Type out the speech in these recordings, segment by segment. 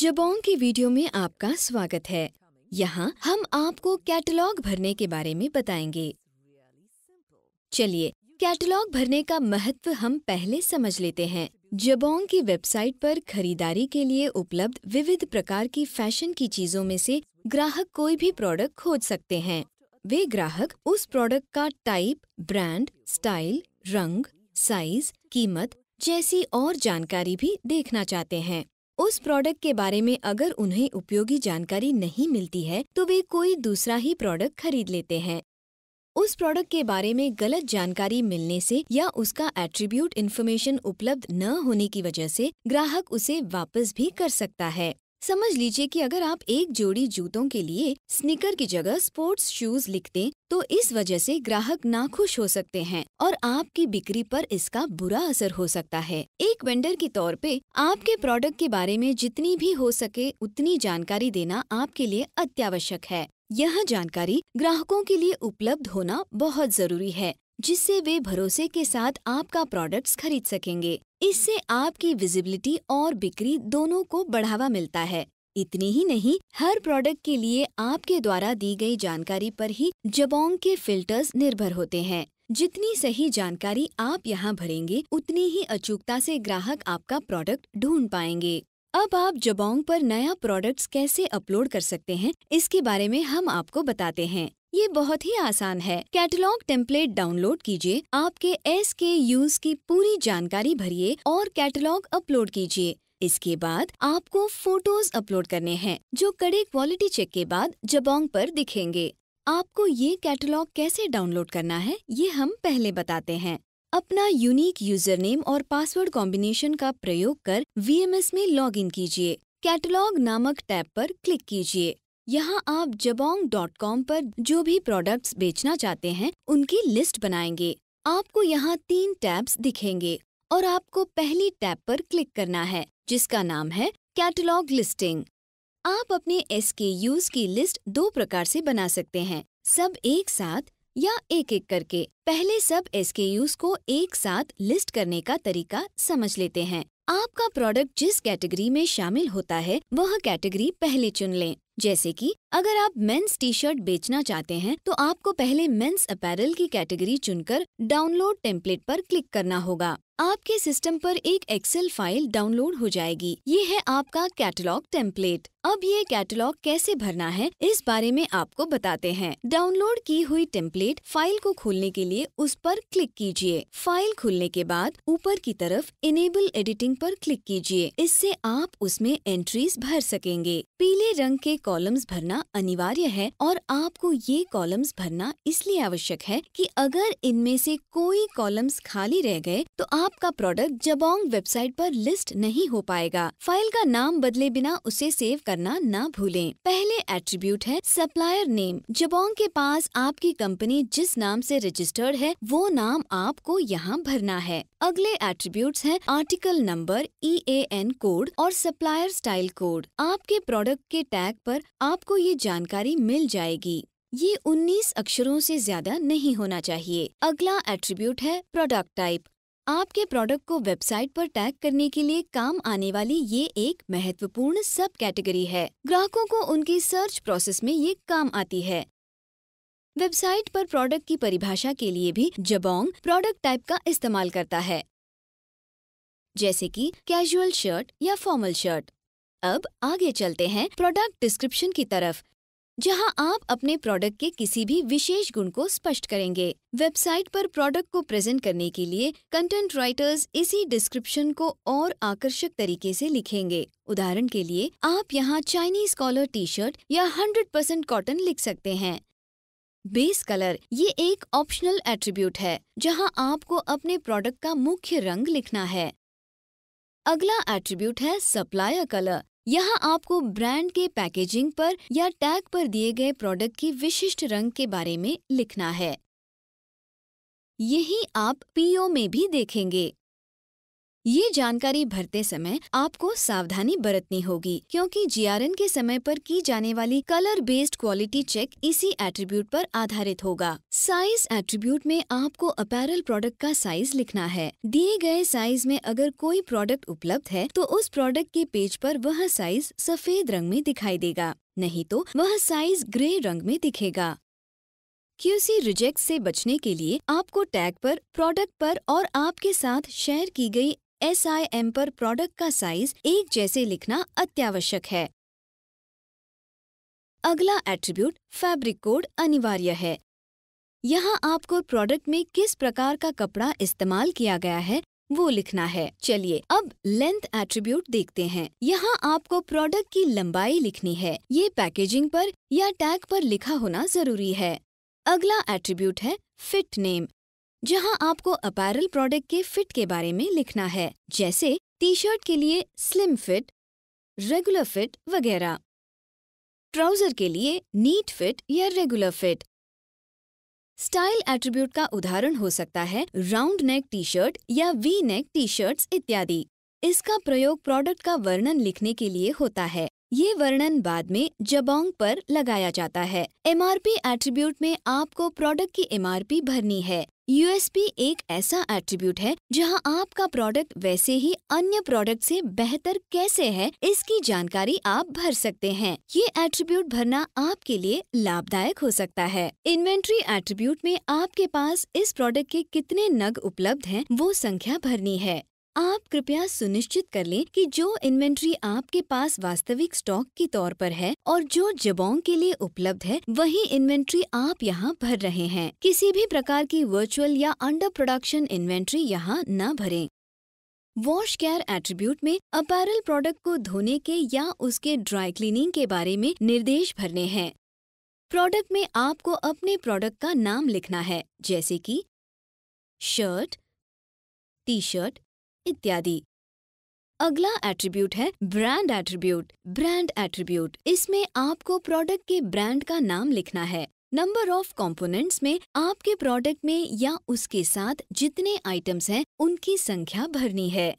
जबोंग की वीडियो में आपका स्वागत है। यहाँ हम आपको कैटलॉग भरने के बारे में बताएंगे। चलिए, कैटलॉग भरने का महत्व हम पहले समझ लेते हैं। जबोंग की वेबसाइट पर खरीदारी के लिए उपलब्ध विविध प्रकार की फैशन की चीजों में से ग्राहक कोई भी प्रोडक्ट खोज सकते हैं। वे ग्राहक उस प्रोडक्ट का टाइप, ब्रांड, स्टाइल, रंग, साइज, कीमत जैसी और जानकारी भी देखना चाहते हैं। उस प्रोडक्ट के बारे में अगर उन्हें उपयोगी जानकारी नहीं मिलती है तो वे कोई दूसरा ही प्रोडक्ट खरीद लेते हैं। उस प्रोडक्ट के बारे में गलत जानकारी मिलने से या उसका एट्रीब्यूट इन्फॉर्मेशन उपलब्ध न होने की वजह से ग्राहक उसे वापस भी कर सकता है। समझ लीजिए कि अगर आप एक जोड़ी जूतों के लिए स्नीकर की जगह स्पोर्ट्स शूज लिख दें तो इस वजह से ग्राहक नाखुश हो सकते हैं और आपकी बिक्री पर इसका बुरा असर हो सकता है। एक वेंडर के तौर पे आपके प्रोडक्ट के बारे में जितनी भी हो सके उतनी जानकारी देना आपके लिए अत्यावश्यक है। यह जानकारी ग्राहकों के लिए उपलब्ध होना बहुत जरूरी है, जिससे वे भरोसे के साथ आपका प्रोडक्ट्स खरीद सकेंगे। इससे आपकी विजिबिलिटी और बिक्री दोनों को बढ़ावा मिलता है। इतनी ही नहीं, हर प्रोडक्ट के लिए आपके द्वारा दी गई जानकारी पर ही जबोंग के फिल्टर्स निर्भर होते हैं। जितनी सही जानकारी आप यहाँ भरेंगे उतनी ही अचूकता से ग्राहक आपका प्रोडक्ट ढूंढ पाएंगे। अब आप जबोंग पर नया प्रोडक्ट्स कैसे अपलोड कर सकते हैं, इसके बारे में हम आपको बताते हैं। ये बहुत ही आसान है। कैटलॉग टेम्पलेट डाउनलोड कीजिए, आपके SKUs की पूरी जानकारी भरिए और कैटलॉग अपलोड कीजिए। इसके बाद आपको फोटोज अपलोड करने हैं जो कड़े क्वालिटी चेक के बाद जबोंग पर दिखेंगे। आपको ये कैटलॉग कैसे डाउनलोड करना है ये हम पहले बताते हैं। अपना यूनिक यूजर नेम और पासवर्ड कॉम्बिनेशन का प्रयोग कर VMS में लॉगिन कीजिए। कैटलॉग नामक टैब पर क्लिक कीजिए। यहाँ आप jabong.com पर जो भी प्रोडक्ट्स बेचना चाहते हैं उनकी लिस्ट बनाएंगे। आपको यहाँ 3 टैब्स दिखेंगे और आपको पहली टैब पर क्लिक करना है जिसका नाम है कैटलॉग लिस्टिंग। आप अपने SKUs की लिस्ट 2 प्रकार से बना सकते हैं, सब एक साथ या एक एक करके। पहले सब SKUs को एक साथ लिस्ट करने का तरीका समझ लेते हैं। आपका प्रोडक्ट जिस कैटेगरी में शामिल होता है वह कैटेगरी पहले चुन लें। जैसे कि अगर आप मेंस टी शर्ट बेचना चाहते हैं तो आपको पहले मेंस अपैरल की कैटेगरी चुनकर डाउनलोड टेम्पलेट पर क्लिक करना होगा। आपके सिस्टम पर एक एक्सेल फाइल डाउनलोड हो जाएगी। ये है आपका कैटलॉग टेम्पलेट। अब ये कैटलॉग कैसे भरना है इस बारे में आपको बताते हैं। डाउनलोड की हुई टेम्पलेट फाइल को खोलने के लिए उस पर क्लिक कीजिए। फाइल खुलने के बाद ऊपर की तरफ इनेबल एडिटिंग पर क्लिक कीजिए। इससे आप उसमें एंट्रीज भर सकेंगे। पीले रंग के कॉलम्स भरना अनिवार्य है और आपको ये कॉलम्स भरना इसलिए आवश्यक है कि अगर इनमें से कोई कॉलम्स खाली रह गए तो आपका प्रोडक्ट जबोंग वेबसाइट पर लिस्ट नहीं हो पाएगा। फाइल का नाम बदले बिना उसे सेव करना ना भूलें। पहले एट्रीब्यूट है सप्लायर नेम। जबोंग के पास आपकी कंपनी जिस नाम से रजिस्टर्ड है वो नाम आपको यहाँ भरना है। अगले एट्रीब्यूट्स हैं आर्टिकल नंबर, EAN कोड और सप्लायर स्टाइल कोड। आपके प्रोडक्ट के टैग पर आपको ये जानकारी मिल जाएगी। ये 19 अक्षरों से ज्यादा नहीं होना चाहिए। अगला एट्रीब्यूट है प्रोडक्ट टाइप। आपके प्रोडक्ट को वेबसाइट पर टैग करने के लिए काम आने वाली ये एक महत्वपूर्ण सब कैटेगरी है। ग्राहकों को उनकी सर्च प्रोसेस में ये काम आती है। वेबसाइट पर प्रोडक्ट की परिभाषा के लिए भी जबोंग प्रोडक्ट टाइप का इस्तेमाल करता है, जैसे कि कैजुअल शर्ट या फॉर्मल शर्ट। अब आगे चलते हैं प्रोडक्ट डिस्क्रिप्शन की तरफ, जहां आप अपने प्रोडक्ट के किसी भी विशेष गुण को स्पष्ट करेंगे। वेबसाइट पर प्रोडक्ट को प्रेजेंट करने के लिए कंटेंट राइटर्स इसी डिस्क्रिप्शन को और आकर्षक तरीके से लिखेंगे। उदाहरण के लिए आप यहाँ चाइनीज कॉलर टी शर्ट या 100% कॉटन लिख सकते हैं। बेस कलर ये एक ऑप्शनल एट्रीब्यूट है जहां आपको अपने प्रोडक्ट का मुख्य रंग लिखना है। अगला एट्रीब्यूट है सप्लायर कलर। यहाँ आपको ब्रांड के पैकेजिंग पर या टैग पर दिए गए प्रोडक्ट की विशिष्ट रंग के बारे में लिखना है। यही आप PO में भी देखेंगे। ये जानकारी भरते समय आपको सावधानी बरतनी होगी, क्योंकि जीआरएन के समय पर की जाने वाली कलर बेस्ड क्वालिटी चेक इसी एट्रीब्यूट पर आधारित होगा। साइज एट्रीब्यूट में आपको अपैरल प्रोडक्ट का साइज लिखना है। दिए गए साइज में अगर कोई प्रोडक्ट उपलब्ध है तो उस प्रोडक्ट के पेज पर वह साइज सफेद रंग में दिखाई देगा, नहीं तो वह साइज ग्रे रंग में दिखेगा। QC रिजेक्ट से बचने के लिए आपको टैग पर, प्रोडक्ट पर और आपके साथ शेयर की गई SIM पर प्रोडक्ट का साइज एक जैसे लिखना अत्यावश्यक है। अगला एट्रीब्यूट फैब्रिक कोड अनिवार्य है। यहाँ आपको प्रोडक्ट में किस प्रकार का कपड़ा इस्तेमाल किया गया है वो लिखना है। चलिए अब लेंथ एट्रीब्यूट देखते हैं। यहाँ आपको प्रोडक्ट की लंबाई लिखनी है। ये पैकेजिंग पर या टैग पर लिखा होना जरूरी है। अगला एट्रीब्यूट है फिट नेम, जहां आपको अपैरल प्रोडक्ट के फिट के बारे में लिखना है, जैसे टी शर्ट के लिए स्लिम फिट, रेगुलर फिट वगैरह। ट्राउजर के लिए नीट फिट या रेगुलर फिट। स्टाइल एट्रीब्यूट का उदाहरण हो सकता है राउंड नेक टी शर्ट या वी नेक टी शर्ट्स इत्यादि। इसका प्रयोग प्रोडक्ट का वर्णन लिखने के लिए होता है। ये वर्णन बाद में जबोंग पर लगाया जाता है। MRP एट्रीब्यूट में आपको प्रोडक्ट की MRP भरनी है। USP एक ऐसा एट्रीब्यूट है जहां आपका प्रोडक्ट वैसे ही अन्य प्रोडक्ट से बेहतर कैसे है इसकी जानकारी आप भर सकते हैं। ये एट्रीब्यूट भरना आपके लिए लाभदायक हो सकता है। इन्वेंट्री एट्रीब्यूट में आपके पास इस प्रोडक्ट के कितने नग उपलब्ध हैं वो संख्या भरनी है। आप कृपया सुनिश्चित कर लें कि जो इन्वेंट्री आपके पास वास्तविक स्टॉक के तौर पर है और जो जबोंग के लिए उपलब्ध है वही इन्वेंट्री आप यहाँ भर रहे हैं। किसी भी प्रकार की वर्चुअल या अंडर प्रोडक्शन इन्वेंट्री यहाँ न भरें। वॉश केयर एट्रीब्यूट में अपैरल प्रोडक्ट को धोने के या उसके ड्राई क्लीनिंग के बारे में निर्देश भरने हैं। प्रोडक्ट में आपको अपने प्रोडक्ट का नाम लिखना है, जैसे कि शर्ट, टी शर्ट इत्यादि। अगला एट्रीब्यूट है ब्रांड एट्रीब्यूट। ब्रांड एट्रीब्यूट इसमें आपको प्रोडक्ट के ब्रांड का नाम लिखना है। नंबर ऑफ कंपोनेंट्स में आपके प्रोडक्ट में या उसके साथ जितने आइटम्स हैं उनकी संख्या भरनी है।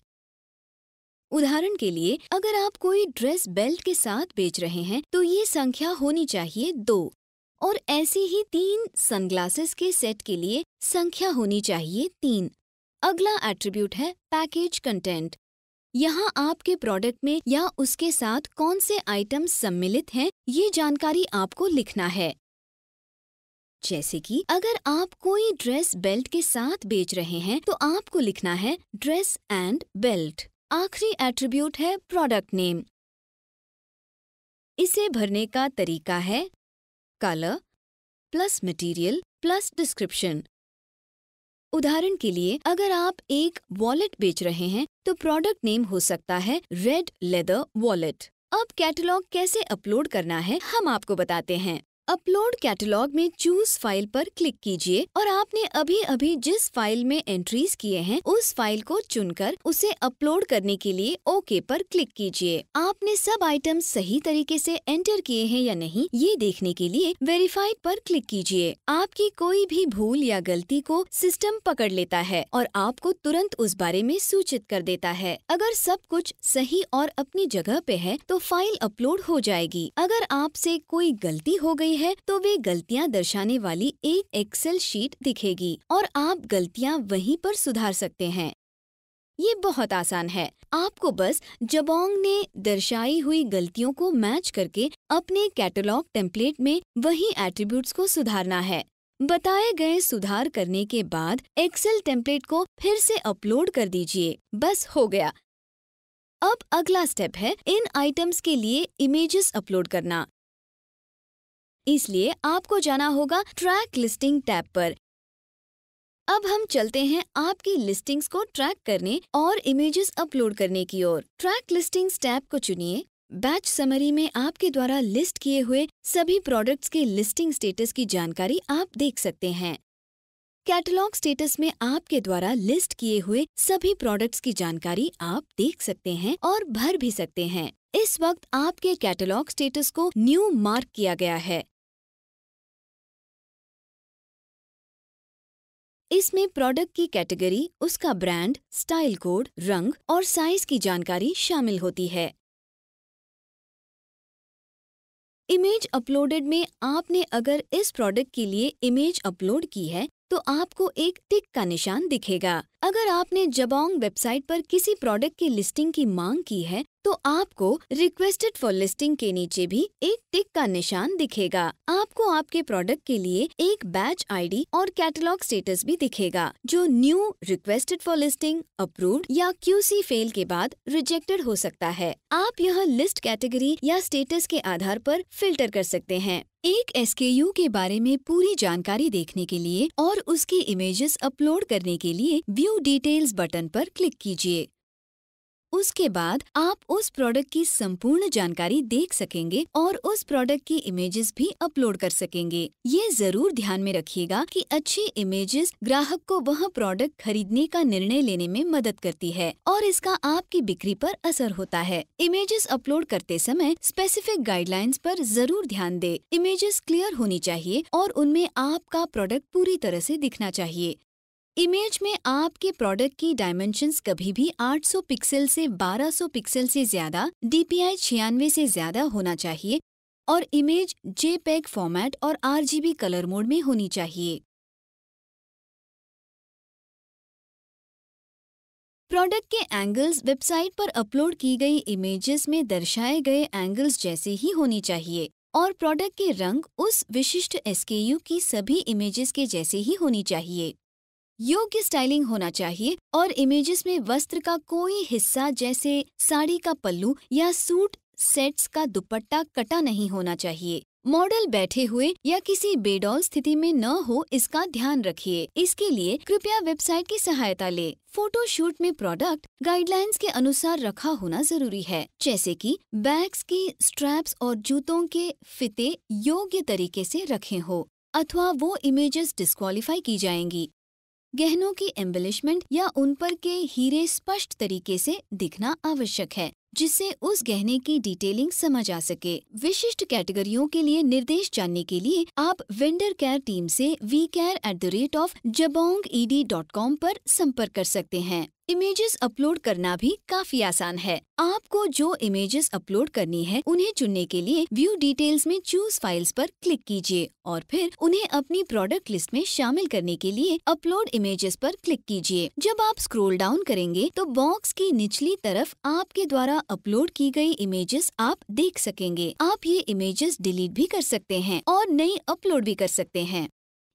उदाहरण के लिए अगर आप कोई ड्रेस बेल्ट के साथ बेच रहे हैं तो ये संख्या होनी चाहिए 2 और ऐसी ही 3 सनग्लासेस के सेट के लिए संख्या होनी चाहिए 3। अगला एट्रीब्यूट है पैकेज कंटेंट। यहाँ आपके प्रोडक्ट में या उसके साथ कौन से आइटम्स सम्मिलित हैं ये जानकारी आपको लिखना है। जैसे कि अगर आप कोई ड्रेस बेल्ट के साथ बेच रहे हैं तो आपको लिखना है ड्रेस एंड बेल्ट। आखिरी एट्रीब्यूट है प्रोडक्ट नेम। इसे भरने का तरीका है colour plus material plus description. उदाहरण के लिए अगर आप एक वॉलेट बेच रहे हैं तो प्रोडक्ट नेम हो सकता है रेड लेदर वॉलेट। अब कैटलॉग कैसे अपलोड करना है हम आपको बताते हैं। अपलोड कैटलॉग में चूज फाइल पर क्लिक कीजिए और आपने अभी अभी जिस फाइल में एंट्रीज किए हैं उस फाइल को चुनकर उसे अपलोड करने के लिए ओके पर क्लिक कीजिए। आपने सब आइटम्स सही तरीके से एंटर किए हैं या नहीं ये देखने के लिए वेरीफाइड पर क्लिक कीजिए। आपकी कोई भी भूल या गलती को सिस्टम पकड़ लेता है और आपको तुरंत उस बारे में सूचित कर देता है। अगर सब कुछ सही और अपनी जगह पे है तो फाइल अपलोड हो जाएगी। अगर आपसे कोई गलती हो गई है तो वे गलतियां दर्शाने वाली एक एक्सेल शीट दिखेगी और आप गलतियां वहीं पर सुधार सकते हैं। ये बहुत आसान है। आपको बस जबोंग ने दर्शाई हुई गलतियों को मैच करके अपने कैटलॉग टेम्पलेट में वही एट्रीब्यूट्स को सुधारना है। बताए गए सुधार करने के बाद एक्सेल टेम्पलेट को फिर से अपलोड कर दीजिए। बस हो गया। अब अगला स्टेप है इन आइटम्स के लिए इमेजेस अपलोड करना। इसलिए आपको जाना होगा ट्रैक लिस्टिंग टैब पर। अब हम चलते हैं आपकी लिस्टिंग्स को ट्रैक करने और इमेजेस अपलोड करने की ओर। ट्रैक लिस्टिंग्स टैब को चुनिए। बैच समरी में आपके द्वारा लिस्ट किए हुए सभी प्रोडक्ट्स के लिस्टिंग स्टेटस की जानकारी आप देख सकते हैं। कैटलॉग स्टेटस में आपके द्वारा लिस्ट किए हुए सभी प्रोडक्ट्स की जानकारी आप देख सकते हैं और भर भी सकते हैं। इस वक्त आपके कैटलॉग स्टेटस को न्यू मार्क किया गया है। इसमें प्रोडक्ट की कैटेगरी, उसका ब्रांड, स्टाइल कोड, रंग और साइज की जानकारी शामिल होती है। इमेज अपलोडेड में आपने अगर इस प्रोडक्ट के लिए इमेज अपलोड की है तो आपको एक टिक का निशान दिखेगा। अगर आपने जबोंग वेबसाइट पर किसी प्रोडक्ट की लिस्टिंग की मांग की है तो आपको रिक्वेस्टेड फॉर लिस्टिंग के नीचे भी एक टिक का निशान दिखेगा। आपको आपके प्रोडक्ट के लिए एक बैच आईडी और कैटलॉग स्टेटस भी दिखेगा जो new, requested for listing, approved या क्यूसी फेल के बाद रिजेक्टेड हो सकता है। आप यह लिस्ट कैटेगरी या स्टेटस के आधार पर फिल्टर कर सकते हैं। एक एसकेयू के बारे में पूरी जानकारी देखने के लिए और उसकी इमेजेस अपलोड करने के लिए व्यू डिटेल्स बटन पर क्लिक कीजिए। उसके बाद आप उस प्रोडक्ट की संपूर्ण जानकारी देख सकेंगे और उस प्रोडक्ट की इमेजेस भी अपलोड कर सकेंगे। ये जरूर ध्यान में रखिएगा कि अच्छी इमेजेस ग्राहक को वह प्रोडक्ट खरीदने का निर्णय लेने में मदद करती है और इसका आपकी बिक्री पर असर होता है। इमेजेस अपलोड करते समय स्पेसिफिक गाइडलाइंस पर जरूर ध्यान दे। इमेजेस क्लियर होनी चाहिए और उनमें आपका प्रोडक्ट पूरी तरह से दिखना चाहिए। इमेज में आपके प्रोडक्ट की डायमेंशंस कभी भी 800 पिक्सल से 1200 पिक्सल से ज्यादा, DPI 96 से ज्यादा होना चाहिए और इमेज JPEG फॉर्मेट और RGB कलर मोड में होनी चाहिए। प्रोडक्ट के एंगल्स वेबसाइट पर अपलोड की गई इमेजेस में दर्शाए गए एंगल्स जैसे ही होनी चाहिए और प्रोडक्ट के रंग उस विशिष्ट SKU की सभी इमेजेस के जैसे ही होनी चाहिए। योग्य स्टाइलिंग होना चाहिए और इमेजेस में वस्त्र का कोई हिस्सा जैसे साड़ी का पल्लू या सूट सेट्स का दुपट्टा कटा नहीं होना चाहिए। मॉडल बैठे हुए या किसी बेडौल स्थिति में न हो, इसका ध्यान रखिए। इसके लिए कृपया वेबसाइट की सहायता ले। फोटो शूट में प्रोडक्ट गाइडलाइंस के अनुसार रखा होना जरूरी है, जैसे कि बैग्स की स्ट्रैप्स और जूतों के फिते योग्य तरीके से रखे हो, अथवा वो इमेजेस डिस्क्वालीफाई की जाएंगी। गहनों की एम्बेलिशमेंट या उन पर के हीरे स्पष्ट तरीके से दिखना आवश्यक है, जिससे उस गहने की डिटेलिंग समझ आ सके। विशिष्ट कैटेगरियों के लिए निर्देश जानने के लिए आप वेंडर केयर टीम से vcare@jabonged.com पर संपर्क कर सकते हैं। इमेजेस अपलोड करना भी काफी आसान है। आपको जो इमेजेस अपलोड करनी है उन्हें चुनने के लिए व्यू डिटेल्स में चूज फाइल्स पर क्लिक कीजिए और फिर उन्हें अपनी प्रोडक्ट लिस्ट में शामिल करने के लिए अपलोड इमेजेस पर क्लिक कीजिए। जब आप स्क्रॉल डाउन करेंगे तो बॉक्स की निचली तरफ आपके द्वारा अपलोड की गई इमेजेस आप देख सकेंगे। आप ये इमेजेस डिलीट भी कर सकते हैं और नई अपलोड भी कर सकते हैं।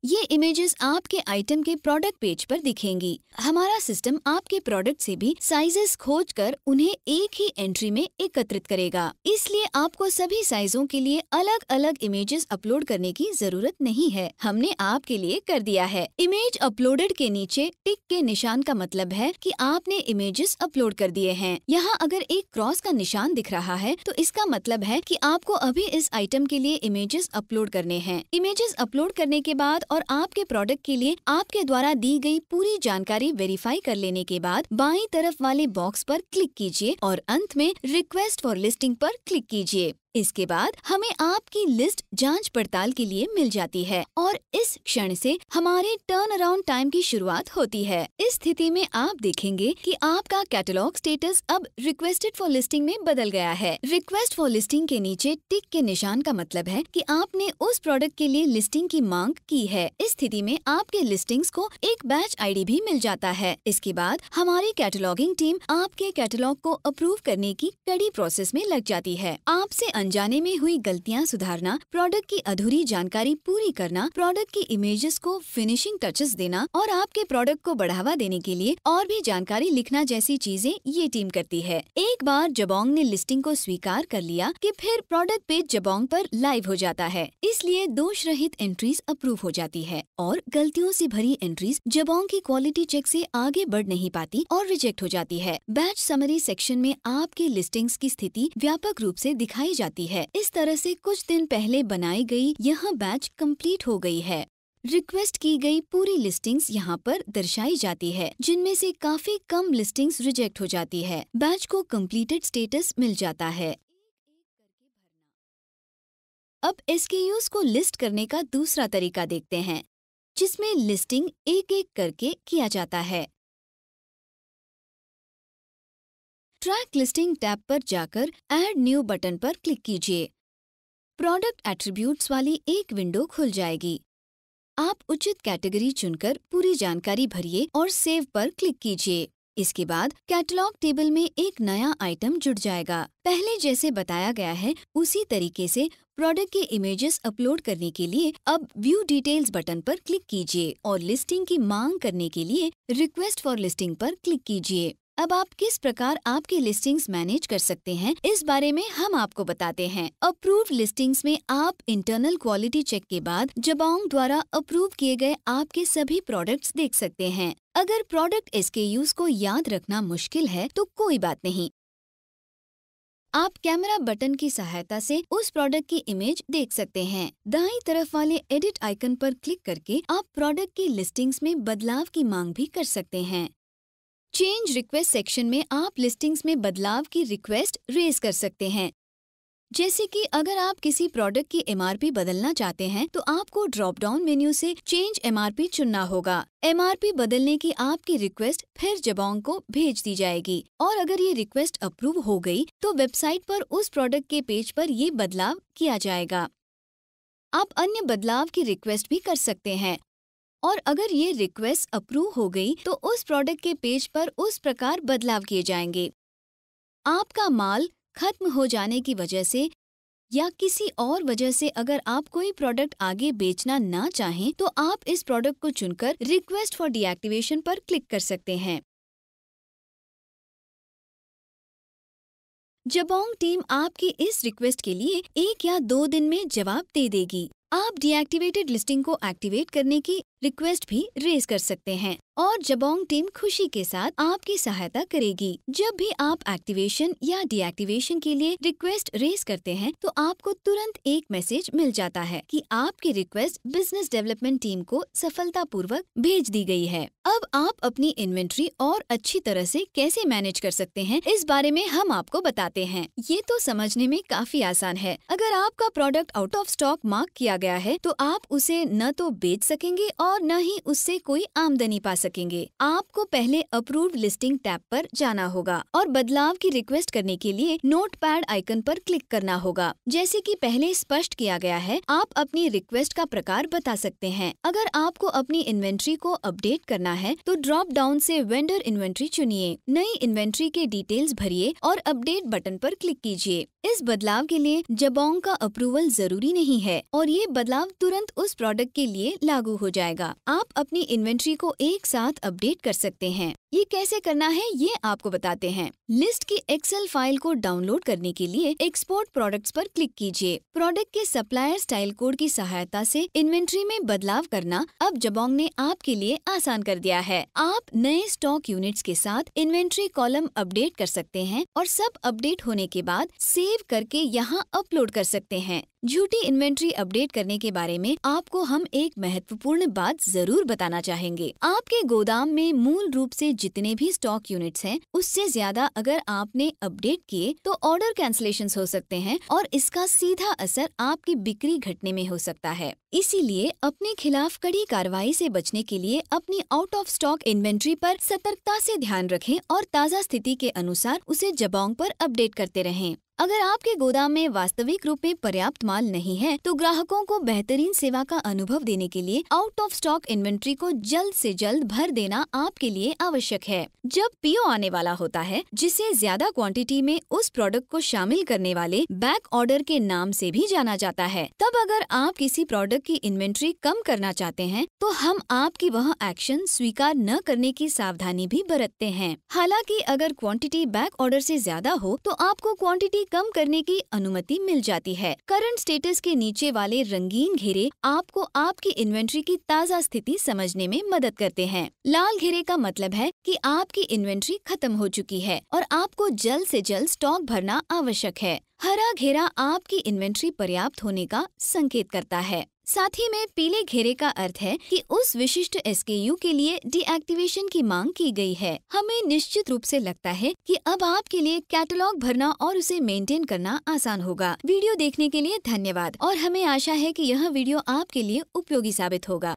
ये इमेजेस आपके आइटम के प्रोडक्ट पेज पर दिखेंगी। हमारा सिस्टम आपके प्रोडक्ट से भी साइजेस खोजकर उन्हें एक ही एंट्री में एकत्रित करेगा। इसलिए आपको सभी साइजों के लिए अलग अलग इमेजेस अपलोड करने की जरूरत नहीं है। हमने आपके लिए कर दिया है। इमेज अपलोडेड के नीचे टिक के निशान का मतलब है कि आपने इमेजेस अपलोड कर दिए हैं। यहाँ अगर एक क्रॉस का निशान दिख रहा है तो इसका मतलब है कि आपको अभी इस आइटम के लिए इमेजेस अपलोड करने हैं। इमेजेस अपलोड करने के बाद और आपके प्रोडक्ट के लिए आपके द्वारा दी गई पूरी जानकारी वेरीफाई कर लेने के बाद बाईं तरफ वाले बॉक्स पर क्लिक कीजिए और अंत में रिक्वेस्ट फॉर लिस्टिंग पर क्लिक कीजिए। इसके बाद हमें आपकी लिस्ट जांच पड़ताल के लिए मिल जाती है और इस क्षण से हमारे टर्न अराउंड टाइम की शुरुआत होती है। इस स्थिति में आप देखेंगे कि आपका कैटलॉग स्टेटस अब रिक्वेस्टेड फॉर लिस्टिंग में बदल गया है। रिक्वेस्ट फॉर लिस्टिंग के नीचे टिक के निशान का मतलब है कि आपने उस प्रोडक्ट के लिए लिस्टिंग की मांग की है। इस स्थिति में आपके लिस्टिंग्स को एक बैच आईडी भी मिल जाता है। इसके बाद हमारी कैटलॉगिंग टीम आपके कैटलॉग को अप्रूव करने की कड़ी प्रोसेस में लग जाती है। आपसे अनजाने में हुई गलतियां सुधारना, प्रोडक्ट की अधूरी जानकारी पूरी करना, प्रोडक्ट की इमेजेस को फिनिशिंग टचेस देना और आपके प्रोडक्ट को बढ़ावा देने के लिए और भी जानकारी लिखना जैसी चीजें ये टीम करती है। एक बार जबोंग ने लिस्टिंग को स्वीकार कर लिया कि फिर प्रोडक्ट पेज जबोंग पर लाइव हो जाता है। इसलिए दोष रहित एंट्रीज अप्रूव हो जाती है और गलतियों से भरी एंट्रीज जबोंग की क्वालिटी चेक से आगे बढ़ नहीं पाती और रिजेक्ट हो जाती है। बैच समरी सेक्शन में आपकी लिस्टिंग्स की स्थिति व्यापक रूप से दिखाई जाती है। इस तरह से कुछ दिन पहले बनाई गई यह बैच कंप्लीट हो गई है। रिक्वेस्ट की गई पूरी लिस्टिंग्स यहाँ पर दर्शाई जाती है, जिनमें से काफी कम लिस्टिंग्स रिजेक्ट हो जाती है। बैच को कंप्लीटेड स्टेटस मिल जाता है। अब SKUs को लिस्ट करने का दूसरा तरीका देखते हैं। जिसमें लिस्टिंग एक एक करके किया जाता है। ट्रैक लिस्टिंग टैब पर जाकर ऐड न्यू बटन पर क्लिक कीजिए। प्रोडक्ट एट्रीब्यूट्स वाली एक विंडो खुल जाएगी। आप उचित कैटेगरी चुनकर पूरी जानकारी भरिए और सेव पर क्लिक कीजिए। इसके बाद कैटलॉग टेबल में एक नया आइटम जुड़ जाएगा। पहले जैसे बताया गया है उसी तरीके से प्रोडक्ट के इमेजेस अपलोड करने के लिए अब व्यू डिटेल्स बटन पर क्लिक कीजिए और लिस्टिंग की मांग करने के लिए रिक्वेस्ट फॉर लिस्टिंग पर क्लिक कीजिए। अब आप किस प्रकार आपकी लिस्टिंग्स मैनेज कर सकते हैं इस बारे में हम आपको बताते हैं। अप्रूव्ड लिस्टिंग्स में आप इंटरनल क्वालिटी चेक के बाद जबोंग द्वारा अप्रूव किए गए आपके सभी प्रोडक्ट्स देख सकते हैं। अगर प्रोडक्ट SKUs को याद रखना मुश्किल है तो कोई बात नहीं, आप कैमरा बटन की सहायता से उस प्रोडक्ट की इमेज देख सकते हैं। दाईं तरफ वाले एडिट आइकन पर क्लिक करके आप प्रोडक्ट की लिस्टिंग्स में बदलाव की मांग भी कर सकते हैं। चेंज रिक्वेस्ट सेक्शन में आप लिस्टिंग्स में बदलाव की रिक्वेस्ट रेज कर सकते हैं। जैसे कि अगर आप किसी प्रोडक्ट की MRP बदलना चाहते हैं तो आपको ड्रॉप डाउन मेन्यू से चेंज MRP चुनना होगा। MRP बदलने की आपकी रिक्वेस्ट फिर जबोंग को भेज दी जाएगी और अगर ये रिक्वेस्ट अप्रूव हो गई तो वेबसाइट पर उस प्रोडक्ट के पेज पर ये बदलाव किया जाएगा। आप अन्य बदलाव की रिक्वेस्ट भी कर सकते हैं और अगर ये रिक्वेस्ट अप्रूव हो गई तो उस प्रोडक्ट के पेज पर उस प्रकार बदलाव किए जाएंगे। आपका माल खत्म हो जाने की वजह से या किसी और वजह से अगर आप कोई प्रोडक्ट आगे बेचना ना चाहें तो आप इस प्रोडक्ट को चुनकर रिक्वेस्ट फॉर डीएक्टिवेशन पर क्लिक कर सकते हैं। जबोंग टीम आपकी इस रिक्वेस्ट के लिए 1 या 2 दिन में जवाब दे देगी। आप डीएक्टिवेटेड लिस्टिंग को एक्टिवेट करने की रिक्वेस्ट भी रेज कर सकते हैं और जबोंग टीम खुशी के साथ आपकी सहायता करेगी। जब भी आप एक्टिवेशन या डीएक्टिवेशन के लिए रिक्वेस्ट रेज करते हैं तो आपको तुरंत एक मैसेज मिल जाता है कि आपकी रिक्वेस्ट बिजनेस डेवलपमेंट टीम को सफलतापूर्वक भेज दी गई है। अब आप अपनी इन्वेंट्री और अच्छी तरह से कैसे मैनेज कर सकते हैं इस बारे में हम आपको बताते हैं। ये तो समझने में काफी आसान है। अगर आपका product out of stock mark किया गया है तो आप उसे न तो बेच सकेंगे और न ही उससे कोई आमदनी पा सकेंगे। आपको पहले अप्रूव्ड लिस्टिंग टैब पर जाना होगा और बदलाव की रिक्वेस्ट करने के लिए नोटपैड आइकन पर क्लिक करना होगा। जैसे कि पहले स्पष्ट किया गया है, आप अपनी रिक्वेस्ट का प्रकार बता सकते हैं। अगर आपको अपनी इन्वेंट्री को अपडेट करना है तो ड्रॉप डाउन से वेंडर इन्वेंट्री चुनिए, नई इन्वेंट्री के डिटेल्स भरिए और अपडेट बटन पर क्लिक कीजिए। इस बदलाव के लिए जबोंग का अप्रूवल जरूरी नहीं है और ये बदलाव तुरंत उस प्रोडक्ट के लिए लागू हो जाएगा। आप अपनी इन्वेंट्री को एक साथ अपडेट कर सकते हैं। ये कैसे करना है ये आपको बताते हैं। लिस्ट की एक्सेल फाइल को डाउनलोड करने के लिए एक्सपोर्ट प्रोडक्ट्स पर क्लिक कीजिए। प्रोडक्ट के सप्लायर स्टाइल कोड की सहायता से इन्वेंट्री में बदलाव करना अब जबोंग ने आपके लिए आसान कर दिया है। आप नए स्टॉक यूनिट्स के साथ इन्वेंट्री कॉलम अपडेट कर सकते हैं और सब अपडेट होने के बाद सेव करके यहाँ अपलोड कर सकते हैं। झूठी इन्वेंट्री अपडेट करने के बारे में आपको हम एक महत्वपूर्ण बात जरूर बताना चाहेंगे। आपके गोदाम में मूल रूप से जितने भी स्टॉक यूनिट्स हैं, उससे ज्यादा अगर आपने अपडेट किए तो ऑर्डर कैंसलेशंस हो सकते हैं और इसका सीधा असर आपकी बिक्री घटने में हो सकता है। इसीलिए अपने खिलाफ कड़ी कार्रवाई से बचने के लिए अपनी आउट ऑफ स्टॉक इन्वेंट्री पर सतर्कता से ध्यान रखें और ताज़ा स्थिति के अनुसार उसे जबोंग पर अपडेट करते रहें। अगर आपके गोदाम में वास्तविक रूप में पर्याप्त माल नहीं है तो ग्राहकों को बेहतरीन सेवा का अनुभव देने के लिए आउट ऑफ स्टॉक इन्वेंट्री को जल्द से जल्द भर देना आपके लिए आवश्यक है। जब PO आने वाला होता है, जिसे ज्यादा क्वांटिटी में उस प्रोडक्ट को शामिल करने वाले बैक ऑर्डर के नाम से भी जाना जाता है, तब अगर आप किसी प्रोडक्ट की इन्वेंट्री कम करना चाहते हैं तो हम आपकी वह एक्शन स्वीकार न करने की सावधानी भी बरतते हैं। हालांकि अगर क्वांटिटी बैक ऑर्डर से ज्यादा हो तो आपको क्वांटिटी कम करने की अनुमति मिल जाती है। करंट स्टेटस के नीचे वाले रंगीन घेरे आपको आपकी इन्वेंट्री की ताज़ा स्थिति समझने में मदद करते हैं। लाल घेरे का मतलब है कि आपकी इन्वेंट्री खत्म हो चुकी है और आपको जल्द से जल्द स्टॉक भरना आवश्यक है। हरा घेरा आपकी इन्वेंट्री पर्याप्त होने का संकेत करता है। साथ ही में पीले घेरे का अर्थ है कि उस विशिष्ट SKU के लिए डीएक्टिवेशन की मांग की गई है। हमें निश्चित रूप से लगता है कि अब आपके लिए कैटलॉग भरना और उसे मेंटेन करना आसान होगा। वीडियो देखने के लिए धन्यवाद और हमें आशा है कि यह वीडियो आपके लिए उपयोगी साबित होगा।